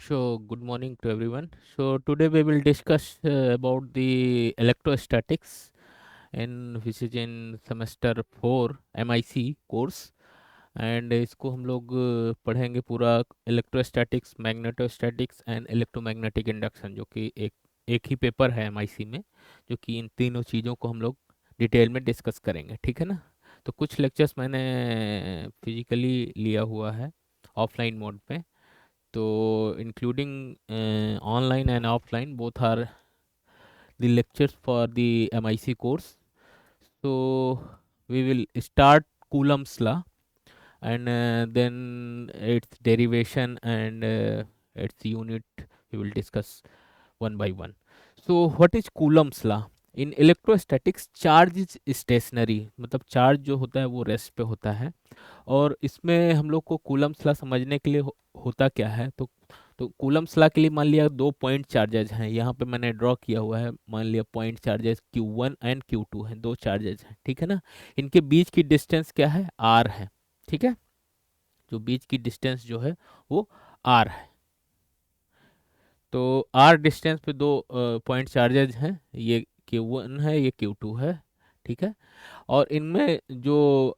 Good morning to everyone. So, today we will discuss about the electrostatics, in which is in semester 4 MIC course. And इसको हम लोग पढ़ेंगे पूरा electrostatics, magnetostatics and electromagnetic induction, जो कि एक ही paper है एमआईसी में, जो कि इन तीनों चीज़ों को हम लोग डिटेल में डिस्कस करेंगे, ठीक है ना। तो कुछ लेक्चर्स मैंने फिजिकली लिया हुआ है ऑफलाइन मोड पे, तो including online and offline, both are the lectures for the MIC course. So we will start Coulomb's law, and then its derivation and its unit we will discuss one by one. So what is Coulomb's law? In electrostatics charge is stationary, मतलब charge जो होता है वो rest पे होता है। और इसमें हम लोग को कूलम्स लॉ समझने के लिए होता क्या है, तो कूलम्स लॉ के लिए मान लिया दो पॉइंट चार्जेज हैं, यहाँ पे मैंने ड्रॉ किया हुआ है। मान लिया point charges Q1 and Q2 हैं, दो चार्जेज हैं, ठीक है ना। इनके बीच की डिस्टेंस क्या है, R है, ठीक है। जो बीच की डिस्टेंस जो है वो R है। तो R डिस्टेंस पे दो पॉइंट चार्जेज हैं, ये Q1 है, ये Q2 है, ठीक है। और इनमें जो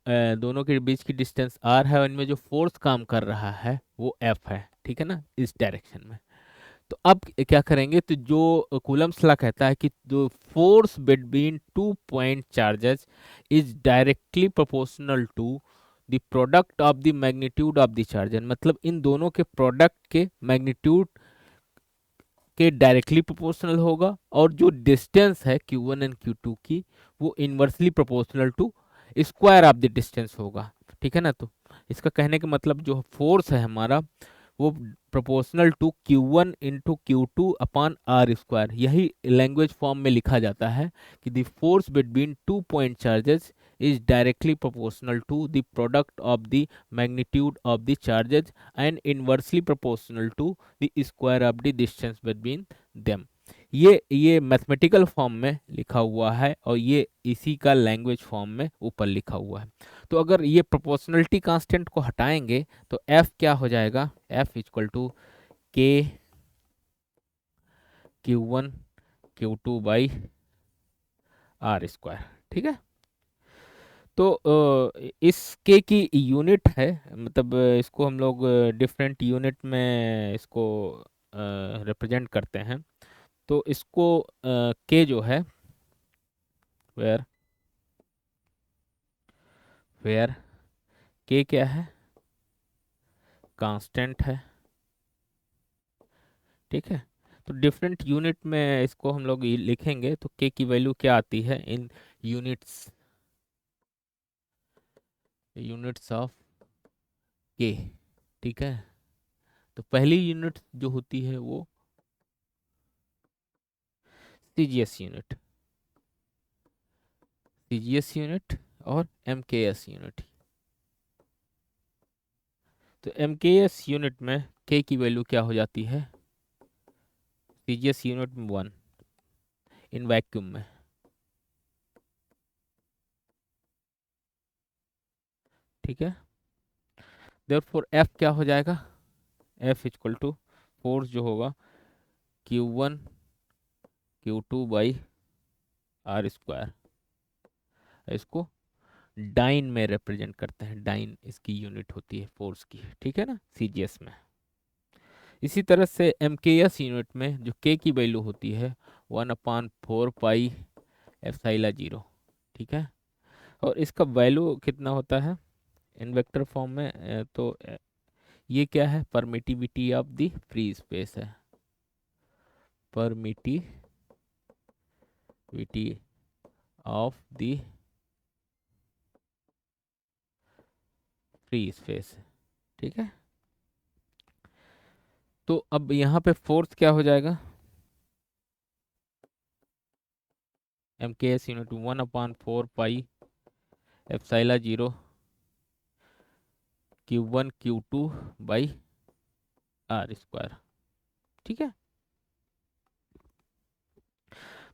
दोनों के बीच की डिस्टेंस R है, और इनमें जो फोर्स काम कर रहा है वो F है, ठीक है ना, इस डायरेक्शन में। तो अब क्या करेंगे, तो जो कूलम्स लॉ कहता है कि जो force between two point charges is directly proportional to the product of the magnitude of the charger, मतलब इन दोनों के प्रोडक्ट के मैग्नीट्यूड के डायरेक्टली प्रोपोर्शनल होगा, और जो डिस्टेंस है Q1 एंड Q2 की, वो inversely proportional to square of the distance होगा, ठीक है ना। तो इसका कहने का मतलब जो फोर्स है हमारा, वो proportional to Q1 into Q2 upon R square, यही लैंग्वेज फॉर्म में लिखा जाता है कि the force between two point charges is directly proportional to the product of the magnitude of the charges and inversely proportional to the square of the distance between them। ये mathematical form में लिखा हुआ है, और ये इसी का language form में ऊपर लिखा हुआ है। तो अगर ये प्रोपोर्शनलिटी कांस्टेंट को हटाएंगे तो F क्या हो जाएगा, F इक्वल टू के Q1 Q2 by R square, ठीक है। तो इस के की यूनिट है, मतलब इसको हम लोग डिफरेंट यूनिट में इसको रिप्रेजेंट करते हैं। तो इसको के जो है, वेयर वेयर के क्या है, कांस्टेंट है, ठीक है। तो डिफरेंट यूनिट में इसको हम लोग लिखेंगे, तो के की वैल्यू क्या आती है इन यूनिट्स ऑफ के, ठीक है। तो पहली यूनिट जो होती है वो सीजीएस यूनिट, सीजीएस यूनिट और एमकेएस यूनिट। तो एमकेएस यूनिट में के की वैल्यू क्या हो जाती है, सीजीएस यूनिट में 1 इन वैक्यूम में, ठीक है। देयरफॉर एफ क्या हो जाएगा, एफ इक्वल टू फोर्स जो होगा Q1 Q2 by R square. इसको डाइन में रिप्रेजेंट करते हैं, डाइन इसकी यूनिट होती है फोर्स की, ठीक है ना, सीजीएस में। इसी तरह से एमकेएस यूनिट में जो के की वैल्यू होती है 1/4 पाई एप्सिलॉन 0, ठीक है। और इसका वैल्यू कितना होता है इन वेक्टर फॉर्म में, ये क्या है, permittivity of the free space है, permittivity of the free space, ठीक है। तो अब यहाँ पे फोर्स क्या हो जाएगा, M K S unit 1/4 pi epsilon 0 Q1 Q2 by R square, ठीक है।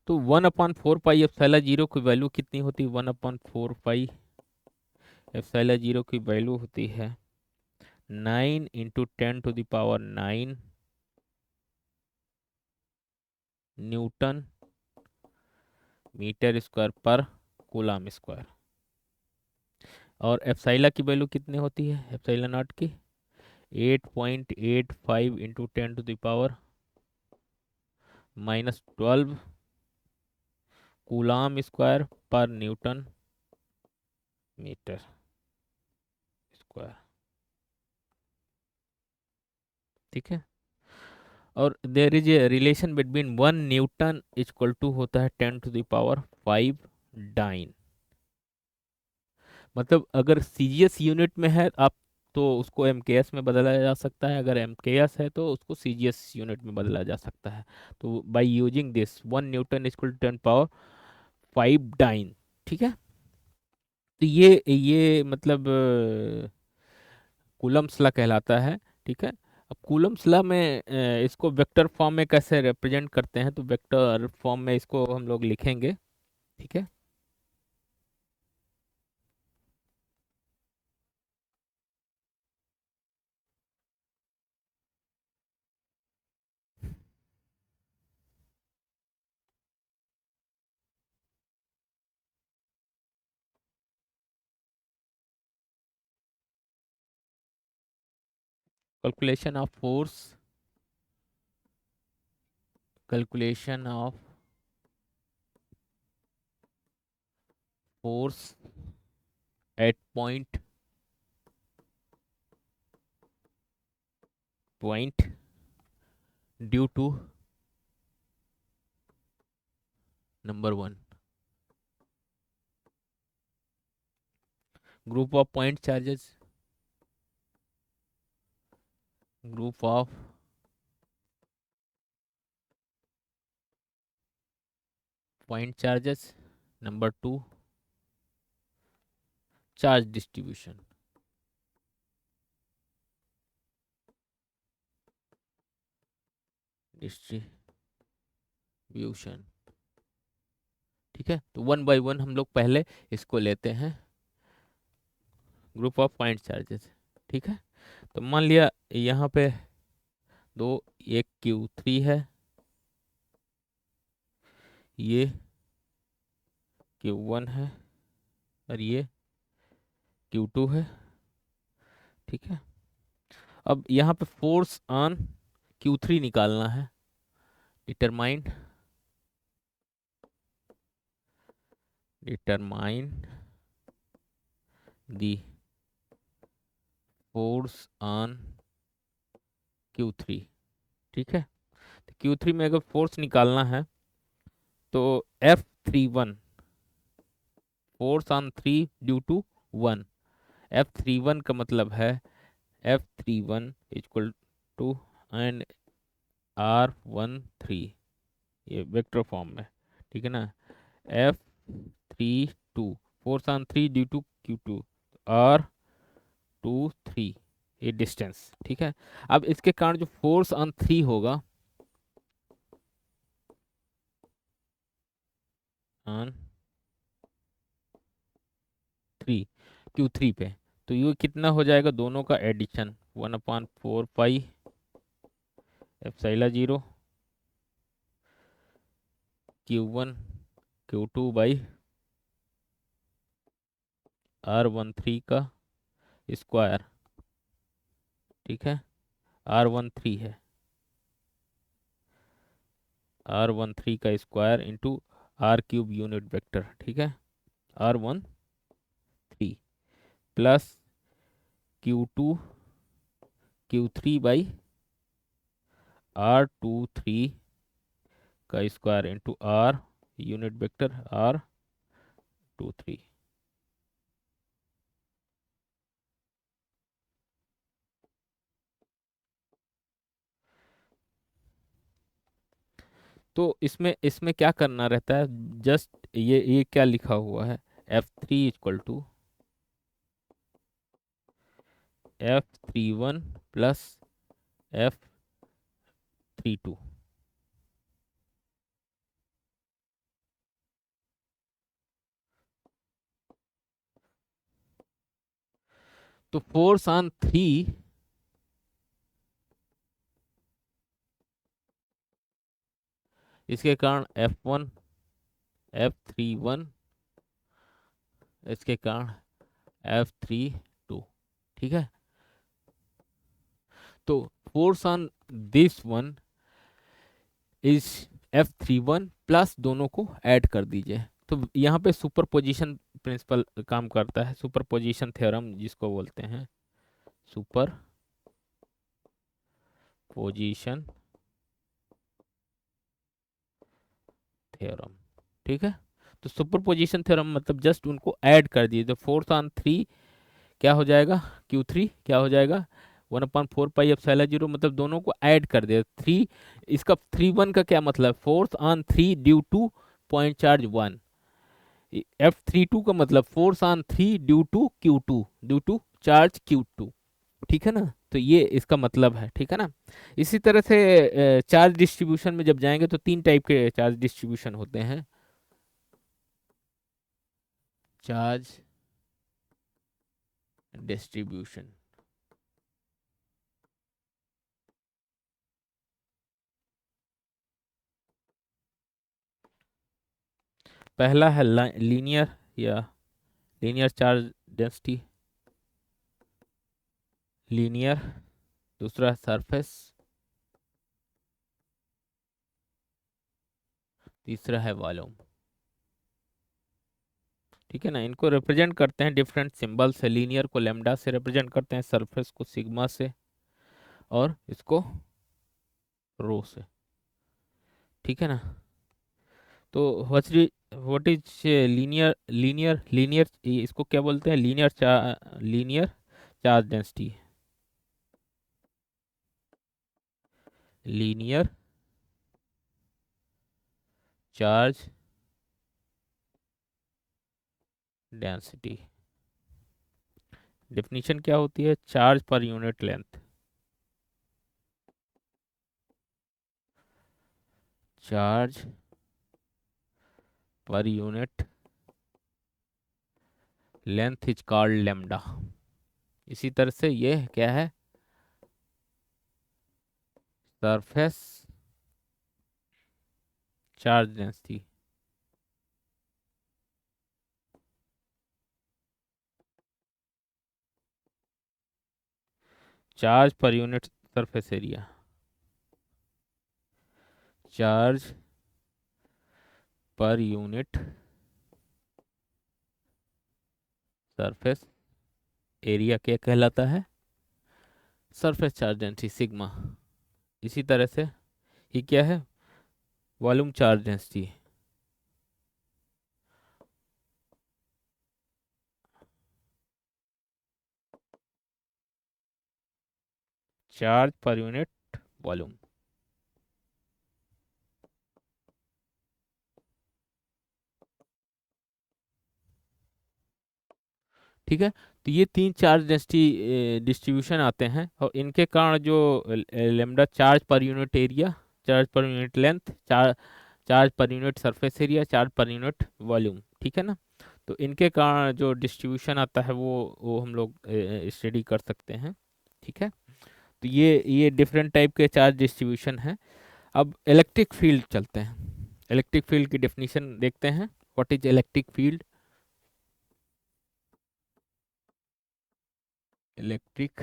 तो 1/4 पाई एप्सिलॉन 0 की वैल्यू कितनी होती है, 1/4 पाई एप्सिलॉन 0 की वैल्यू होती है 9 × 10⁹ न्यूटन मीटर स्क्वायर पर कूलम स्क्वायर। और एप्सिलॉन की वैल्यू कितनी होती है, एप्सिलॉन नॉट की 8.85 इंटू 10⁻⁻12 कूलम स्क्वायर पर न्यूटन मीटर स्क्वायर। ठीक है। और there is a relation between 1 newton equal to होता है 10⁵ डाइन। मतलब अगर सीजीएस यूनिट में है आप तो उसको एमकेएस में बदला जा सकता है, अगर एमकेएस है तो उसको सीजीएस यूनिट में बदला जा सकता है। तो by using this 1 newton equal to 10⁵ dyne. ठीक है। तो ये मतलब कूलम्स लॉ कहलाता है। ठीक है। अब कूलम्स लॉ में इसको वेक्टर फॉर्म में कैसे रिप्रेजेंट करते हैं, तो वेक्टर फॉर्म में इसको हम लोग लिखेंगे। ठीक है। Calculation of force, calculation of force at point due to number 1 group of point charges, group of point charges, number 2 charge distribution, distribution. ठीक है। तो 1 बाय 1 हम लोग पहले इसको लेते हैं, ग्रुप ऑफ पॉइंट चार्जेस। ठीक है। तो मान लिया यहाँ पे दो, एक Q3 है, ये Q1 है, और ये Q2 है। ठीक है। अब यहाँ पे फोर्स ऑन Q3 निकालना है। Determine the force on Q3। ठीक है। तो Q3 में अगर फोर्स निकालना है तो F31 force on 3 due to 1, F31 का मतलब है F31 equal to and R13, ये वेक्टर फॉर्म में। ठीक है ना। F32 force on 3 due to Q2, R23 ये डिस्टेंस। ठीक है। अब इसके कारण जो फोर्स ऑन 3 होगा, ऑन 3 Q3 पे, तो ये कितना हो जाएगा, दोनों का addition 1/4 pi epsilon 0 Q1 Q2 by R13 का स्क्वायर। ठीक है। R13 है, R13 का square into R³ unit vector. ठीक है। R13 plus Q2 Q3 by R23 का square into R unit vector R23। तो इसमें इसमें क्या करना रहता है, जस्ट ये क्या लिखा हुआ है, F3 equal to F31 plus F32। तो फोर्स ऑन 3 इसके कारण F1 F31, इसके कारण F32। ठीक है, तो force on this one is F31 plus दोनों को ऐड कर दीजिए। तो यहाँ पे सुपरपोजिशन प्रिंसिपल काम करता है, सुपरपोजिशन थ्योरम जिसको बोलते हैं, सुपर पोजीशन थ्योरम। ठीक है, तो सुपरपोजिशन थ्योरम मतलब जस्ट उनको ऐड कर दिए, तो फोर्स ऑन थ्री क्या हो जाएगा, Q3 क्या हो जाएगा 1/4 पाई एप्सिलॉन 0, मतलब दोनों को ऐड कर दिया थ्री। इसका 3 1 का क्या मतलब, force on three due to point charge 1। F32 का मतलब force on three due to Q2, due to charge Q2। ठीक है ना, तो ये इसका मतलब है। ठीक है ना, इसी तरह से चार्ज डिस्ट्रीब्यूशन में जब जाएंगे तो तीन टाइप के चार्ज डिस्ट्रीब्यूशन होते हैं। चार्ज डिस्ट्रीब्यूशन, पहला है लीनियर या लीनियर चार्ज डेंसिटी, लीनियर। दूसरा है सरफेस, तीसरा है वॉल्यूम। ठीक है ना, इनको रिप्रेजेंट करते हैं डिफरेंट सिंबल से, लीनियर को लेमडा से रिप्रेजेंट करते हैं, सरफेस को सिग्मा से, और इसको रो से। ठीक है ना, तो व्हाट इज लीनियर, लीनियर इसको क्या बोलते हैं, linear charge density, linear charge density. Definition क्या होती है, charge per unit length, charge per unit length is called lambda. इसी तरह से ये क्या है, surface charge density, charge per unit surface area, charge per unit surface area क्या कहलाता है, सरफेस चार्ज डेंसिटी सिग्मा। इसी तरह से ये क्या है, volume charge density, charge per unit volume. ठीक है, तो ये तीन चार्ज डेंसिटी डिस्ट्रीब्यूशन आते हैं, और इनके कारण जो lambda, charge per unit area, charge per unit length, charge per unit surface area, charge per unit volume. ठीक है ना, तो इनके कारण जो डिस्ट्रीब्यूशन आता है वो हम लोग स्टडी कर सकते हैं। ठीक है, तो ये डिफरेंट टाइप के चार्ज डिस्ट्रीब्यूशन हैं। अब इलेक्ट्रिक फील्ड चलते हैं, इलेक्ट्रिक फील्ड की डेफिनेशन देखते हैं। What is electric field, electric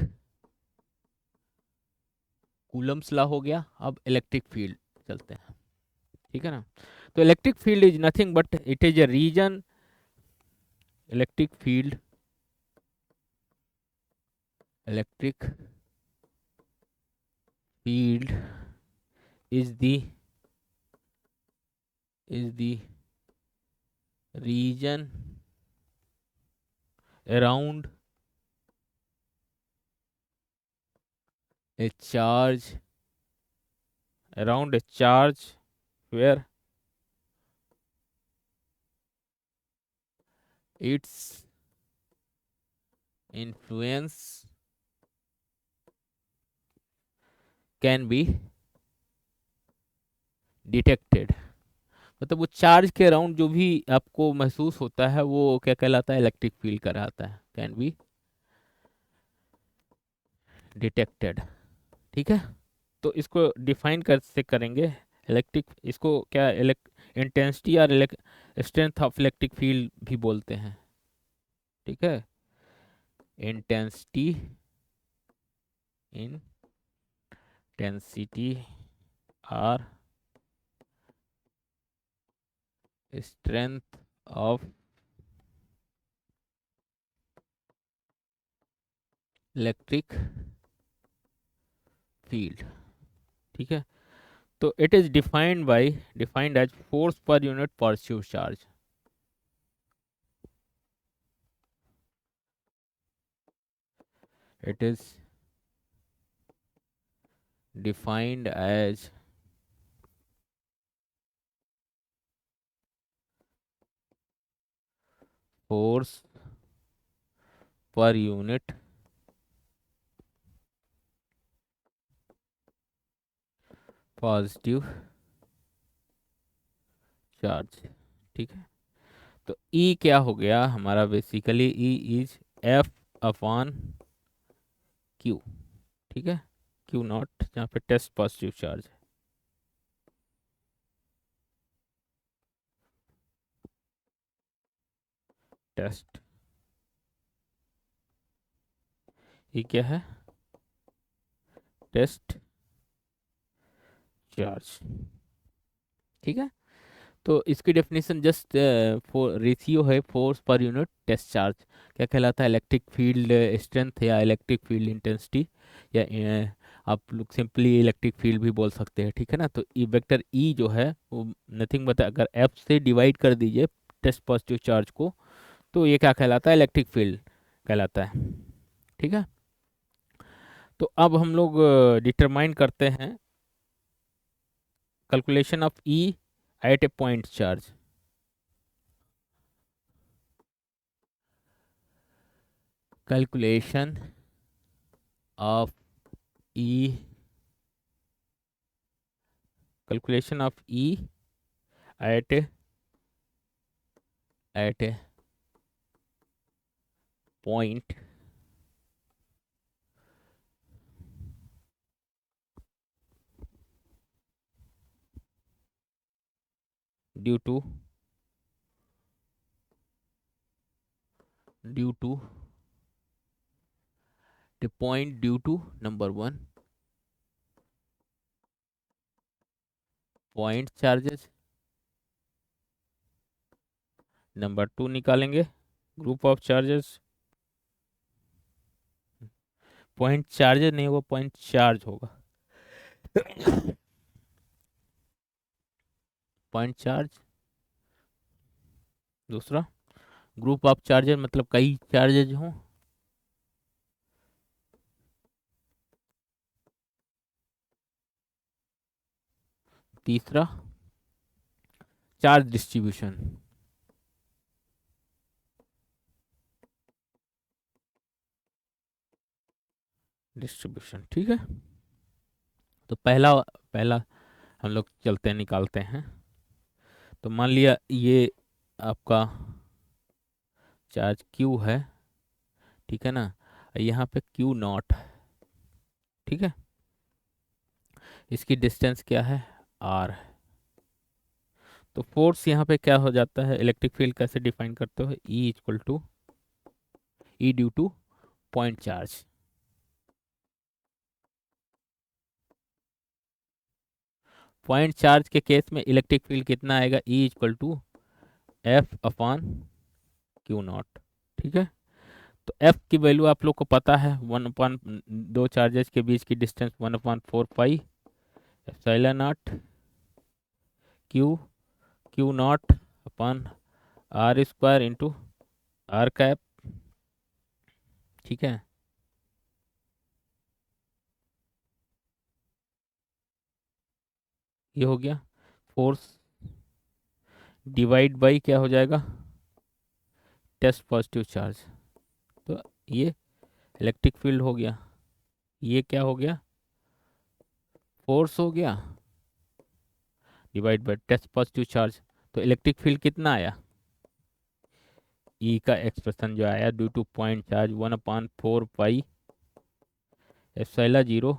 Coulomb's law हो गया, अब इलेक्ट्रिक फील्ड चलते हैं। ठीक है ना, तो electric field is nothing but it is a region, electric field, electric field is the region around a charge, around a charge where its influence can be detected। मतलब वो चार्ज के around जो भी आपको महसूस होता है वो क्या कहलाता है, इलेक्ट्रिक फील्ड कहलाता है, कैन बी डिटेक्टेड। ठीक है, तो इसको डिफाइन कैसे करेंगे, इलेक्ट्रिक, इसको क्या इंटेंसिटी और स्ट्रेंथ ऑफ इलेक्ट्रिक फील्ड भी बोलते हैं। ठीक है, इंटेंसिटी, इंटेंसिटी और स्ट्रेंथ ऑफ इलेक्ट्रिक फील्ड। ठीक है, तो it is defined as force पर unit positive charge. It is defined as force पर यूनिट पॉजिटिव चार्ज। ठीक है, तो E क्या हो गया हमारा, basically E is F upon Q। ठीक है, Q नॉट, जहाँ पे टेस्ट पॉजिटिव चार्ज है। टेस्ट E क्या है, टेस्ट चार्ज। ठीक है, तो इसकी डेफिनेशन जस्ट रेशियो है फोर्स पर यूनिट टेस्ट चार्ज। क्या कहलाता है, इलेक्ट्रिक फील्ड स्ट्रेंथ या इलेक्ट्रिक फील्ड इंटेंसिटी, या आप लोग सिंपली इलेक्ट्रिक फील्ड भी बोल सकते हैं। ठीक है ना, तो ई वेक्टर ई जो है वो नथिंग बता, अगर एफ से डिवाइड कर दीजिए टेस्ट पॉजिटिव चार्ज को, तो ये क्या कहलाता है, इलेक्ट्रिक फील्ड कहलाता है। ठीक है, तो अब हम लोग डिटरमाइन करते हैं calculation of E at a point charge. Calculation of E, calculation of E at a point due to the point due to number one point charges, number two निकालेंगे group of charges. Point charges नहीं होगा, point charge होगा। Point charge, दूसरा group of charges मतलब कई charges हों। तीसरा charge distribution. Distribution, ठीक है, तो पहला पहला हम लोग चलते हैं, निकालते हैं। तो मान लिया ये आपका चार्ज Q है। ठीक है ना, यहाँ पे Q नॉट। ठीक है, इसकी डिस्टेंस क्या है, R। तो फोर्स यहाँ पे क्या हो जाता है, इलेक्ट्रिक फील्ड कैसे डिफाइन करते हो, E equal to E due to point charge. Point charge के केस में इलेक्ट्रिक फील्ड कितना आएगा, E equal to F upon Q naught. ठीक है, तो F की वैल्यू आप लोग को पता है, वन अपॉन दो चार्जेस के बीच की distance 1/4 pi epsilon not Q not upon R square into R cap. ठीक है, ये हो गया फोर्स डिवाइड बाई क्या हो जाएगा, टेस्ट पॉजिटिव चार्ज। तो ये इलेक्ट्रिक फील्ड हो गया, ये क्या हो गया, फोर्स हो गया, divide by test positive charge. तो इलेक्ट्रिक फील्ड कितना आया, ई का एक्सप्रेशन जो आया due to point charge 1/4 pi epsilon 0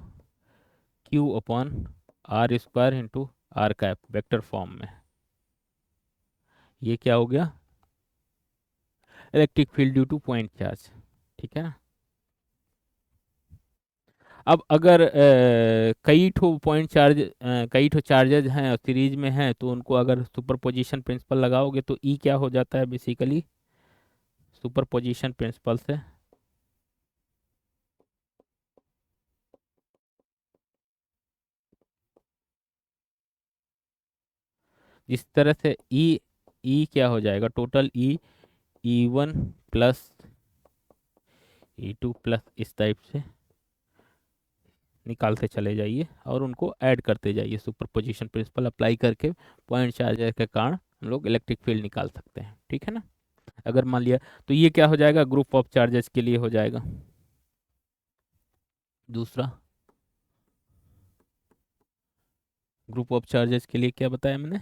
Q upon R square into R cap vector form में। ये क्या हो गया, electric field due to point charge, ठीक है ना। अब अगर कई ठो पॉइंट चार्ज, कई ठो चार्जेज हैं और सीरीज में हैं, तो उनको अगर सुपरपोजिशन प्रिंसिपल लगाओगे तो ई क्या हो जाता है बेसिकली, सुपरपोजिशन प्रिंसिपल से जिस तरह से ई क्या हो जाएगा, टोटल ई वन प्लस ई टू प्लस इस टाइप से निकालते चले जाइए और उनको ऐड करते जाइए, सुपरपोजिशन प्रिंसिपल अप्लाई करके पॉइंट चार्जर के कारण हम लोग इलेक्ट्रिक फील्ड निकाल सकते हैं, ठीक है ना। अगर मान लिया तो ये क्या हो जाएगा, ग्रुप ऑफ चार्जेस के लिए हो जाएगा। दूसरा ग्रुप ऑफ चार्जेस के लिए क्या बताया मैंने,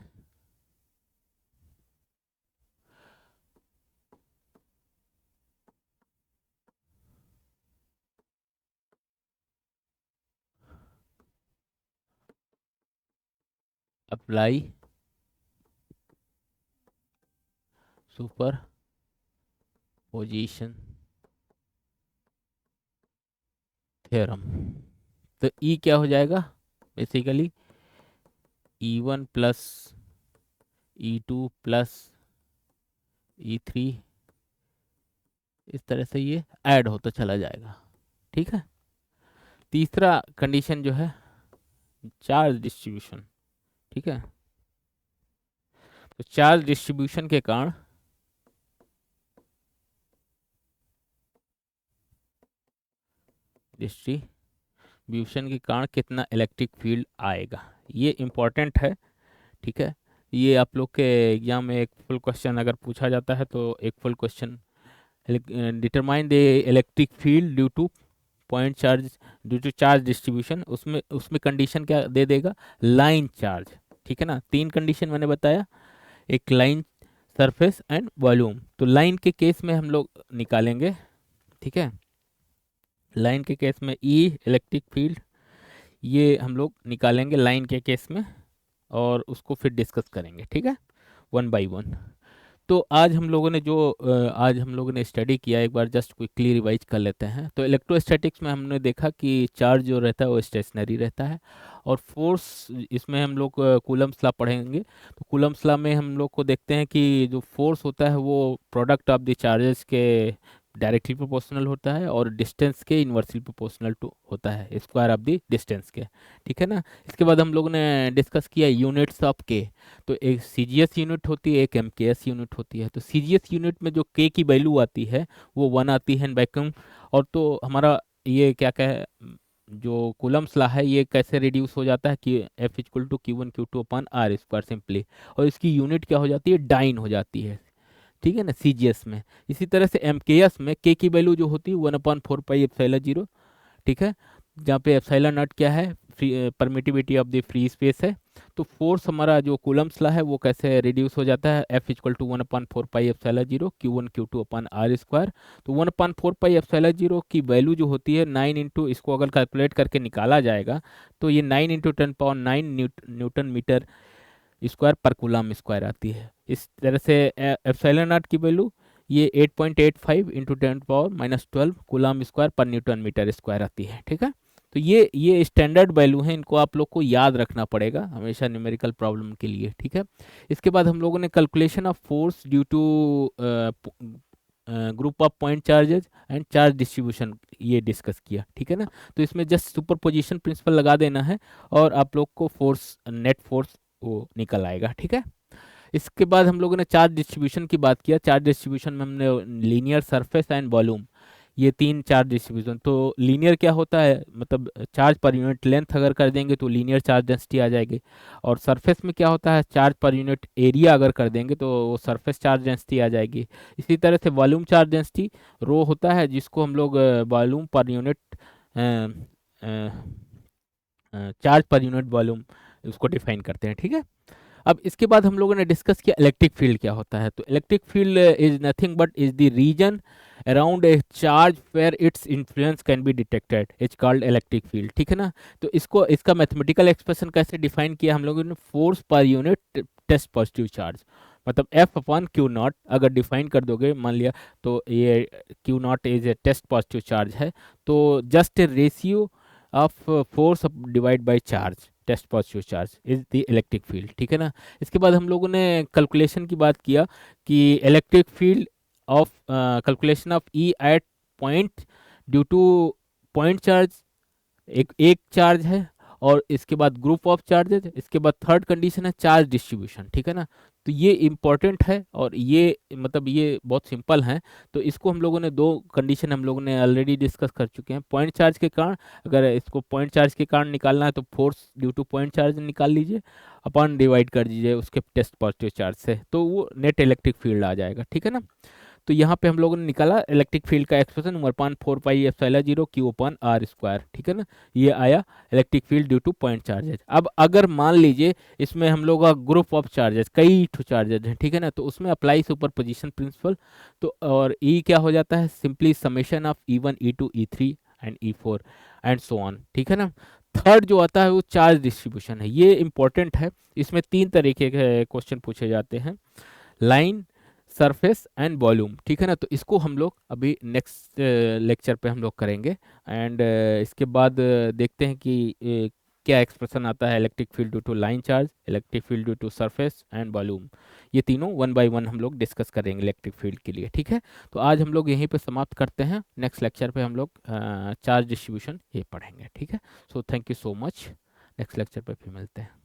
अप्लाई सुपर पोजीशन थ्योरम। तो ई क्या हो जाएगा बेसिकली, ई वन प्लस ई टू प्लस ई थ्री, इस तरह से ये ऐड होता चला जाएगा, ठीक है। तीसरा कंडीशन जो है चार्ज डिस्ट्रीब्यूशन, ठीक है। तो चार्ज डिस्ट्रीब्यूशन के कारण डिस्ट्रीब्यूशन के कारण कितना इलेक्ट्रिक फील्ड आएगा, ये इम्पोर्टेंट है, ठीक है। ये आप लोग के एग्जाम में एक फुल क्वेश्चन अगर पूछा जाता है तो एक full question, determine the electric field due to point charge due to charge distribution, उसमें उसमें कंडीशन क्या दे देगा, लाइन चार्ज, ठीक है ना। तीन कंडीशन मैंने बताया, एक लाइन, सरफेस एंड वॉल्यूम। तो लाइन के केस में हम लोग निकालेंगे, ठीक है। लाइन के केस में ई इलेक्ट्रिक फील्ड ये हम लोग निकालेंगे लाइन के केस में, और उसको फिर डिस्कस करेंगे, ठीक है, वन बाय वन। तो आज हम लोगों ने स्टडी किया, एक बार जस्ट क्विकली रिवाइज कर लेते हैं। तो इलेक्ट्रोस्टैटिक्स में हमने देखा कि चार्ज जो रहता है वो स्टेशनरी रहता है, और फोर्स, इसमें हम लोग कूलम्स लॉ पढ़ेंगे। तो कूलम्स लॉ में हम लोग को देखते हैं कि जो फोर्स होता है वो प्रोडक्ट ऑफ द चार्जेस के डायरेक्टली प्रोपोर्शनल होता है, और डिस्टेंस के इन्वर्सली प्रोपोर्शनल टू होता है, स्क्वायर ऑफ द डिस्टेंस के, ठीक है ना। इसके बाद हम लोगों ने डिस्कस किया यूनिट्स ऑफ के। तो एक सीजीएस यूनिट होती है, एक एमकेएस यूनिट होती है। तो सीजीएस यूनिट में जो के की वैल्यू आती है वो वन आती है इन वैक्यूम। और तो हमारा ये क्या कहे, जो कूलम्स लॉ है ये कैसे रिड्यूस हो जाता है कि F equal to Q one Q two upon R square simply, और इसकी यूनिट क्या हो जाती है, डाइन हो जाती है, ठीक है ना, सीजीएस में। इसी तरह से एमकेएस में के की वैल्यू जो होती है one upon four pi epsilon zero, ठीक है, जहाँ पे एप्सिलॉन नॉट क्या है, permittivity of the free space है। तो फोर्स हमारा जो कूलम्स लॉ है वो कैसे रिड्यूस हो जाता है, F equal to one upon four pi epsilon zero Q one Q two upon R square. तो one upon four pi epsilon zero की वैल्यू जो होती है नाइन इंटू, इसको अगर कैलकुलेट करके निकाला जाएगा तो ये nine into ten power nine newton metre square पर कूलम स्क्वायर आती है। इस तरह से एप्सिलॉन नॉट की वैल्यू ये 8.85 into ten power minus 12 coulomb square पर न्यूटन मीटर स्क्वायर आती है, ठीक है। तो ये स्टैंडर्ड वैल्यू है, इनको आप लोग को याद रखना पड़ेगा हमेशा न्यूमेरिकल प्रॉब्लम के लिए, ठीक है। इसके बाद हम लोगों ने calculation of force due to group of point charges and charge distribution ये डिस्कस किया, ठीक है ना। तो इसमें जस्ट सुपरपोजिशन प्रिंसिपल लगा देना है और आप लोग को फोर्स, नेट फोर्स वो निकल आएगा, ठीक है। इसके बाद हम लोगों ने चार्ज डिस्ट्रीब्यूशन की बात किया। चार्ज डिस्ट्रीब्यूशन में हमने लीनियर, सरफेस एंड वॉल्यूम, ये तीन चार्ज डिस्ट्रीब्यूशन। तो लीनियर क्या होता है, मतलब चार्ज पर यूनिट लेंथ अगर कर देंगे तो लीनियर चार्ज डेंसिटी आ जाएगी। और सरफेस में क्या होता है, चार्ज पर यूनिट एरिया अगर कर देंगे तो वो सरफेस चार्ज डेंसिटी आ जाएगी। इसी तरह से वॉल्यूम चार्ज डेंसिटी रो होता है, जिसको हम लोग volume per unit, charge per unit volume उसको डिफाइन करते हैं, ठीक है। अब इसके बाद हम लोगों ने डिस्कस किया इलेक्ट्रिक फील्ड क्या होता है। तो electric field is nothing but is the region around a charge where its influence can be detected, is called electric field, ठीक है ना। तो इसको, इसका मैथमेटिकल एक्सप्रेशन कैसे डिफाइन किया हम लोगों ने, फोर्स पर यूनिट टेस्ट पॉजिटिव चार्ज, मतलब एफ अपॉन क्यू नॉट अगर डिफाइन कर दोगे, मान लिया तो ये Q naught is a test positive charge है, तो just a ratio of force divide by charge, test positive charge is the electric field, ठीक है ना। इसके बाद हम लोगों ने कैलकुलेशन की बात किया कि electric field of calculation of E at point due to point charge, एक एक चार्ज है, और इसके बाद ग्रुप ऑफ चार्जेज, इसके बाद थर्ड कंडीशन है चार्ज डिस्ट्रीब्यूशन, ठीक है ना। तो ये इम्पोर्टेंट है और ये मतलब ये बहुत सिंपल है। तो इसको हम लोगों ने दो कंडीशन हम लोगों ने ऑलरेडी डिस्कस कर चुके हैं। पॉइंट चार्ज के कारण, अगर इसको पॉइंट चार्ज के कारण निकालना है तो force due to point charge निकाल लीजिए, अपॉन डिवाइड कर दीजिए उसके टेस्ट पॉजिटिव चार्ज से, तो वो नेट इलेक्ट्रिक फील्ड आ जाएगा, ठीक है ना। तो यहाँ पे हम लोगों ने निकाला इलेक्ट्रिक फील्ड का एक्सप्रेशन 1/4πε0 Q/r², ठीक है ना। ये आया electric field due to point charges. अब अगर मान लीजिए इसमें हम लोग का ग्रुप ऑफ चार्जेस, कई ठो चार्जेज हैं, ठीक है ना, तो उसमें अप्लाई सुपर पोजिशन प्रिंसिपल, तो और ई क्या हो जाता है, simply summation of E1 E2 E3 and E4 and so on, ठीक है ना। थर्ड जो आता है वो चार्ज डिस्ट्रीब्यूशन है, ये इंपॉर्टेंट है। इसमें तीन तरीके के क्वेश्चन पूछे जाते हैं, लाइन, सरफेस एंड वॉल्यूम, ठीक है ना। तो इसको हम लोग अभी नेक्स्ट लेक्चर पे हम लोग करेंगे। एंड इसके बाद देखते हैं कि क्या एक्सप्रेशन आता है electric field due to line charge, electric field due to surface and volume. ये तीनों वन बाय वन हम लोग डिस्कस करेंगे इलेक्ट्रिक फील्ड के लिए, ठीक है। तो आज हम लोग यहीं पे समाप्त करते हैं, नेक्स्ट लेक्चर पे हम लोग चार्ज डिस्ट्रीब्यूशन ये पढ़ेंगे, ठीक है। So thank you so much, next lecture पे फिर मिलते हैं।